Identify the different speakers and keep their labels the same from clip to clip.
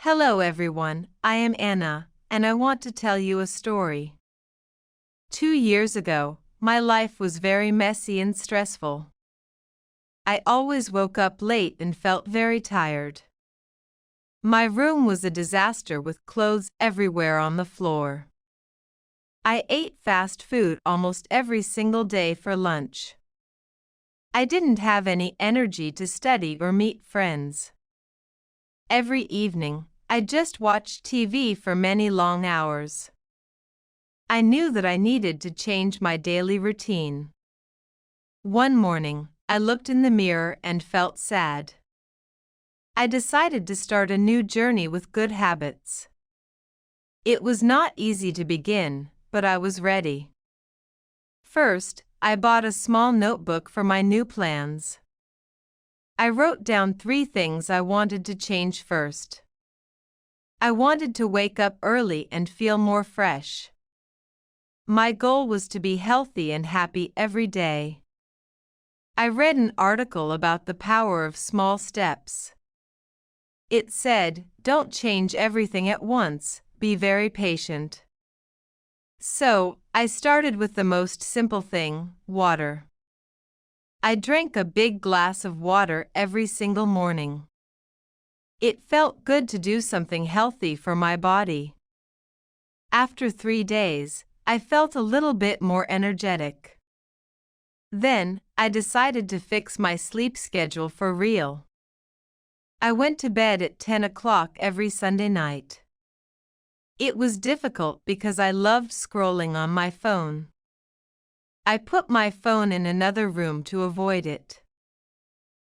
Speaker 1: Hello everyone, I am Anna, and I want to tell you a story. 2 years ago, my life was very messy and stressful. I always woke up late and felt very tired. My room was a disaster with clothes everywhere on the floor. I ate fast food almost every single day for lunch. I didn't have any energy to study or meet friends. Every evening, I just watched TV for many long hours. I knew that I needed to change my daily routine. One morning, I looked in the mirror and felt sad. I decided to start a new journey with good habits. It was not easy to begin, but I was ready. First, I bought a small notebook for my new plans. I wrote down 3 things I wanted to change first. I wanted to wake up early and feel more fresh. My goal was to be healthy and happy every day. I read an article about the power of small steps. It said, "Don't change everything at once, be very patient." So, I started with the most simple thing, water. I drank a big glass of water every single morning. It felt good to do something healthy for my body. After 3 days, I felt a little bit more energetic. Then, I decided to fix my sleep schedule for real. I went to bed at 10 o'clock every Sunday night. It was difficult because I loved scrolling on my phone. I put my phone in another room to avoid it.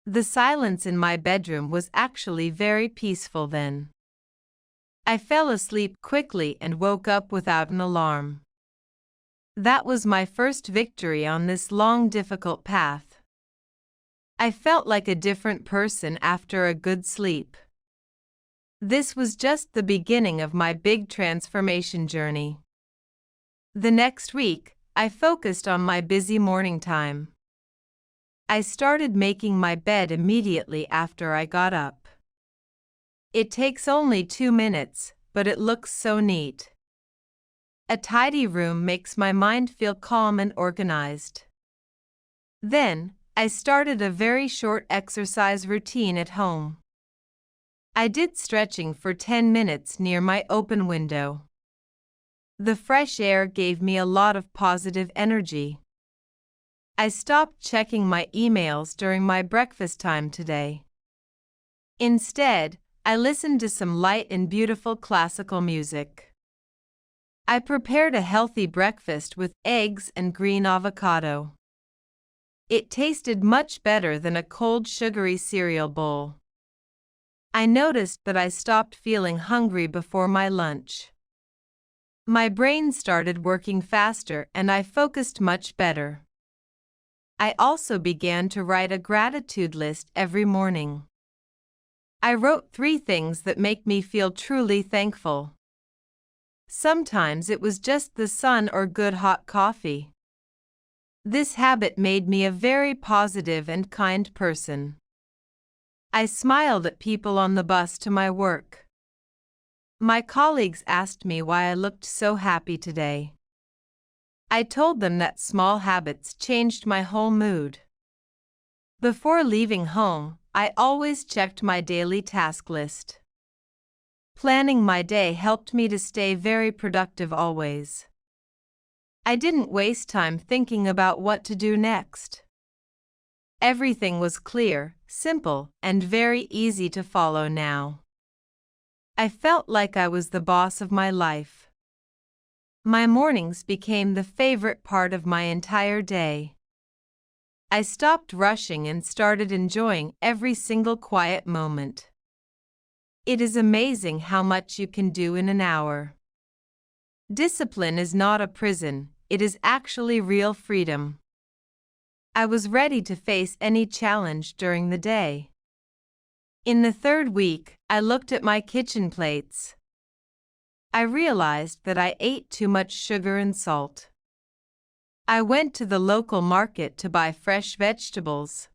Speaker 1: The silence in my bedroom was actually very peaceful then. I fell asleep quickly and woke up without an alarm. That was my first victory on this long, difficult path. I felt like a different person after a good sleep. This was just the beginning of my big transformation journey. The next week, I focused on my busy morning time. I started making my bed immediately after I got up. It takes only 2 minutes, but it looks so neat. A tidy room makes my mind feel calm and organized. Then, I started a very short exercise routine at home. I did stretching for 10 minutes near my open window. The fresh air gave me a lot of positive energy. I stopped checking my emails during my breakfast time today. Instead, I listened to some light and beautiful classical music. I prepared a healthy breakfast with eggs and green avocado. It tasted much better than a cold sugary cereal bowl. I noticed that I stopped feeling hungry before my lunch. My brain started working faster and I focused much better. I also began to write a gratitude list every morning. I wrote 3 things that make me feel truly thankful. Sometimes it was just the sun or good hot coffee. This habit made me a very positive and kind person. I smiled at people on the bus to my work. My colleagues asked me why I looked so happy today. I told them that small habits changed my whole mood. Before leaving home, I always checked my daily task list. Planning my day helped me to stay very productive always. I didn't waste time thinking about what to do next. Everything was clear, simple, and very easy to follow now. I felt like I was the boss of my life. My mornings became the favorite part of my entire day. I stopped rushing and started enjoying every single quiet moment. It is amazing how much you can do in an hour. Discipline is not a prison, it is actually real freedom. I was ready to face any challenge during the day. In the 3rd week, I looked at my kitchen plates. I realized that I ate too much sugar and salt. I went to the local market to buy fresh vegetables.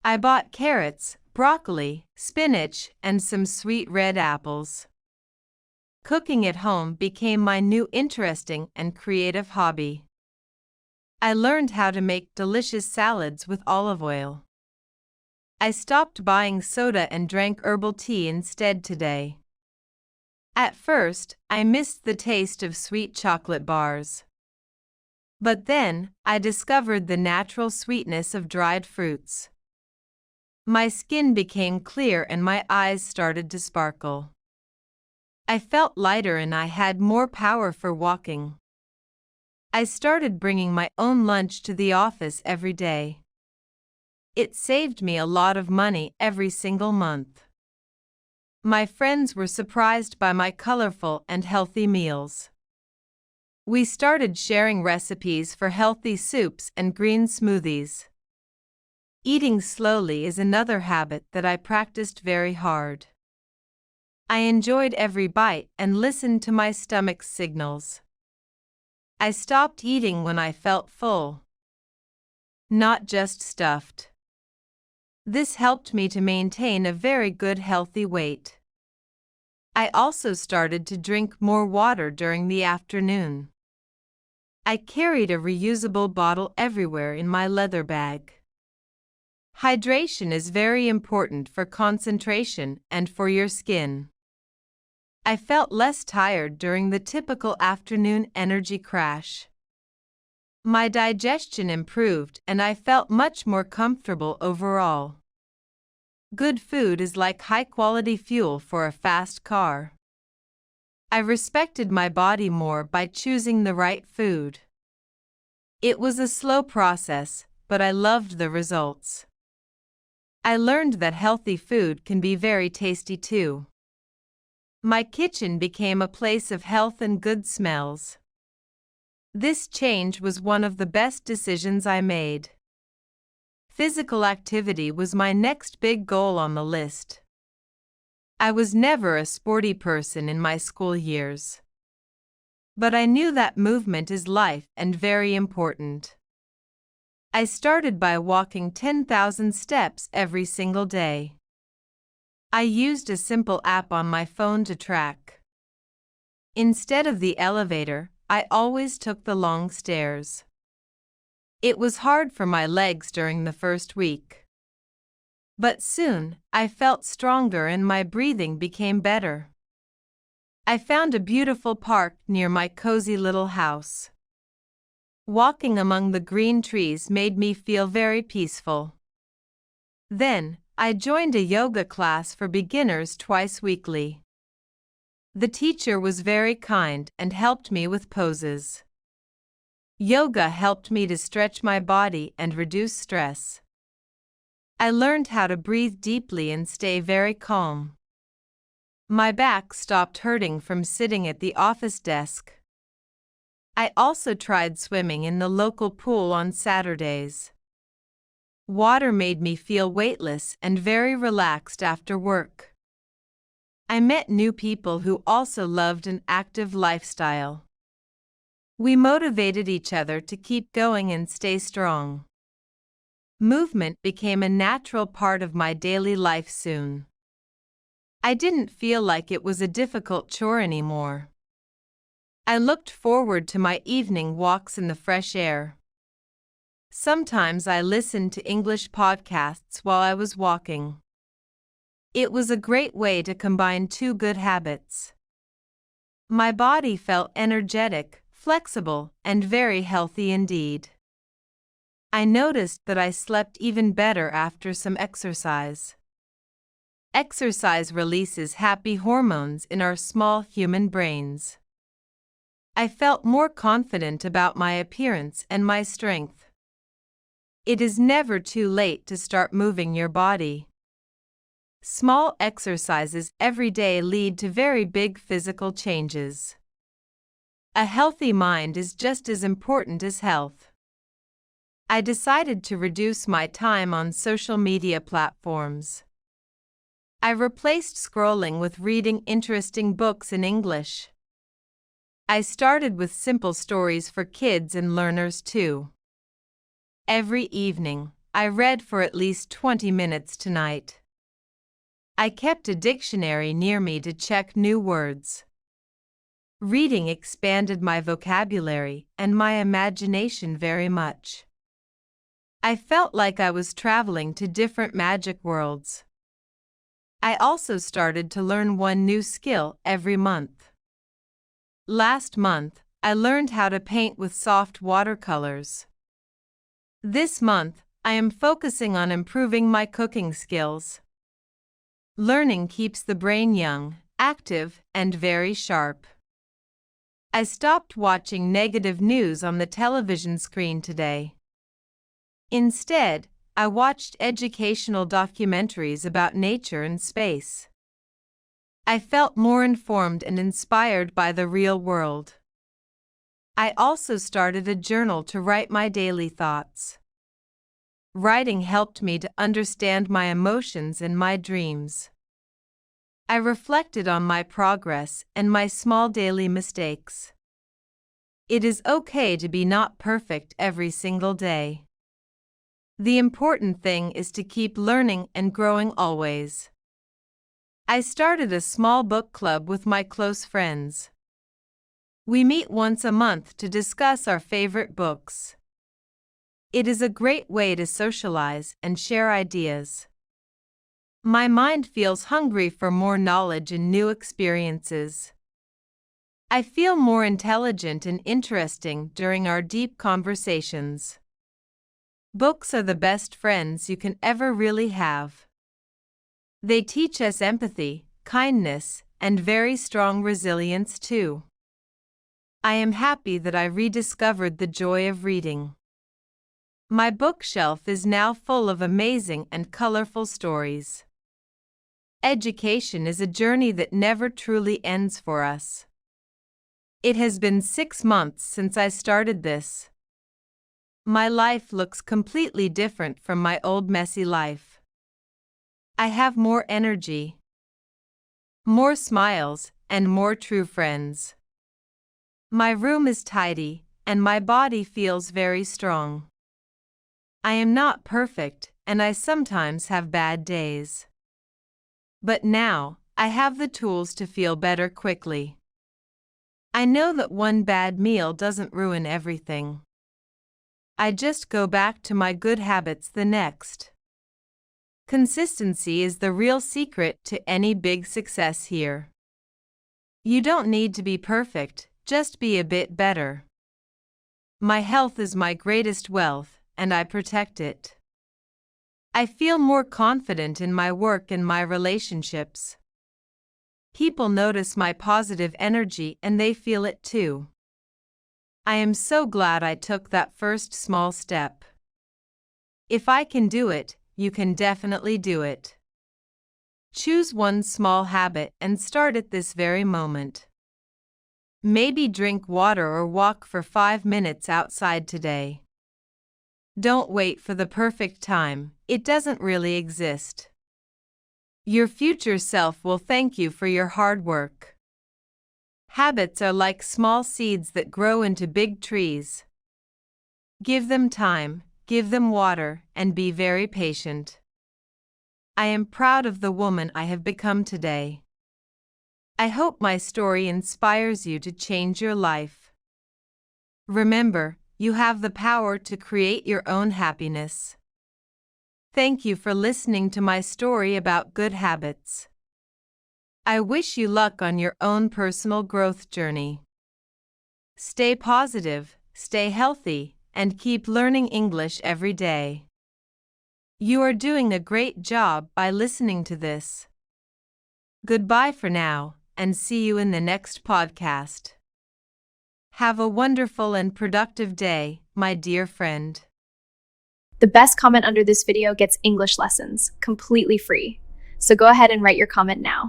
Speaker 1: I bought carrots, broccoli, spinach, and some sweet red apples. Cooking at home became my new interesting and creative hobby. I learned how to make delicious salads with olive oil. I stopped buying soda and drank herbal tea instead today. At first, I missed the taste of sweet chocolate bars. But then, I discovered the natural sweetness of dried fruits. My skin became clear and my eyes started to sparkle. I felt lighter and I had more power for walking. I started bringing my own lunch to the office every day. It saved me a lot of money every single month. My friends were surprised by my colorful and healthy meals. We started sharing recipes for healthy soups and green smoothies. Eating slowly is another habit that I practiced very hard. I enjoyed every bite and listened to my stomach's signals. I stopped eating when I felt full, not just stuffed. This helped me to maintain a very good healthy weight. I also started to drink more water during the afternoon. I carried a reusable bottle everywhere in my leather bag. Hydration is very important for concentration and for your skin. I felt less tired during the typical afternoon energy crash. My digestion improved and I felt much more comfortable overall. Good food is like high-quality fuel for a fast car. I respected my body more by choosing the right food. It was a slow process, but I loved the results. I learned that healthy food can be very tasty too. My kitchen became a place of health and good smells. This change was one of the best decisions I made. Physical activity was my next big goal on the list. I was never a sporty person in my school years. But I knew that movement is life and very important. I started by walking 10,000 steps every single day. I used a simple app on my phone to track. Instead of the elevator, I always took the long stairs. It was hard for my legs during the first week. But soon, I felt stronger and my breathing became better. I found a beautiful park near my cozy little house. Walking among the green trees made me feel very peaceful. Then, I joined a yoga class for beginners twice weekly. The teacher was very kind and helped me with poses. Yoga helped me to stretch my body and reduce stress. I learned how to breathe deeply and stay very calm. My back stopped hurting from sitting at the office desk. I also tried swimming in the local pool on Saturdays. Water made me feel weightless and very relaxed after work. I met new people who also loved an active lifestyle. We motivated each other to keep going and stay strong. Movement became a natural part of my daily life soon. I didn't feel like it was a difficult chore anymore. I looked forward to my evening walks in the fresh air. Sometimes I listened to English podcasts while I was walking. It was a great way to combine two good habits. My body felt energetic, flexible, and very healthy indeed. I noticed that I slept even better after some exercise. Exercise releases happy hormones in our small human brains. I felt more confident about my appearance and my strength. It is never too late to start moving your body. Small exercises every day lead to very big physical changes. A healthy mind is just as important as health. I decided to reduce my time on social media platforms. I replaced scrolling with reading interesting books in English. I started with simple stories for kids and learners too. Every evening, I read for at least 20 minutes tonight. I kept a dictionary near me to check new words. Reading expanded my vocabulary and my imagination very much. I felt like I was traveling to different magic worlds. I also started to learn one new skill every month. Last month, I learned how to paint with soft watercolors. This month, I am focusing on improving my cooking skills. Learning keeps the brain young, active, and very sharp. I stopped watching negative news on the television screen today. Instead, I watched educational documentaries about nature and space. I felt more informed and inspired by the real world. I also started a journal to write my daily thoughts. Writing helped me to understand my emotions and my dreams. I reflected on my progress and my small daily mistakes. It is okay to be not perfect every single day. The important thing is to keep learning and growing always. I started a small book club with my close friends. We meet once a month to discuss our favorite books. It is a great way to socialize and share ideas. My mind feels hungry for more knowledge and new experiences. I feel more intelligent and interesting during our deep conversations. Books are the best friends you can ever really have. They teach us empathy, kindness, and very strong resilience too. I am happy that I rediscovered the joy of reading. My bookshelf is now full of amazing and colorful stories. Education is a journey that never truly ends for us. It has been 6 months since I started this. My life looks completely different from my old messy life. I have more energy, more smiles, and more true friends. My room is tidy, and my body feels very strong. I am not perfect, and I sometimes have bad days. But now, I have the tools to feel better quickly. I know that one bad meal doesn't ruin everything. I just go back to my good habits the next. Consistency is the real secret to any big success here. You don't need to be perfect, just be a bit better. My health is my greatest wealth, and I protect it. I feel more confident in my work and my relationships. People notice my positive energy and they feel it too. I am so glad I took that first small step. If I can do it, you can definitely do it. Choose one small habit and start it this very moment. Maybe drink water or walk for 5 minutes outside today. Don't wait for the perfect time, it doesn't really exist. Your future self will thank you for your hard work. Habits are like small seeds that grow into big trees. Give them time, give them water, and be very patient. I am proud of the woman I have become today. I hope my story inspires you to change your life. Remember, you have the power to create your own happiness. Thank you for listening to my story about good habits. I wish you luck on your own personal growth journey. Stay positive, stay healthy, and keep learning English every day. You are doing a great job by listening to this. Goodbye for now, and see you in the next podcast. Have a wonderful and productive day, my dear friend.
Speaker 2: The best comment under this video gets English lessons, completely free. So go ahead and write your comment now.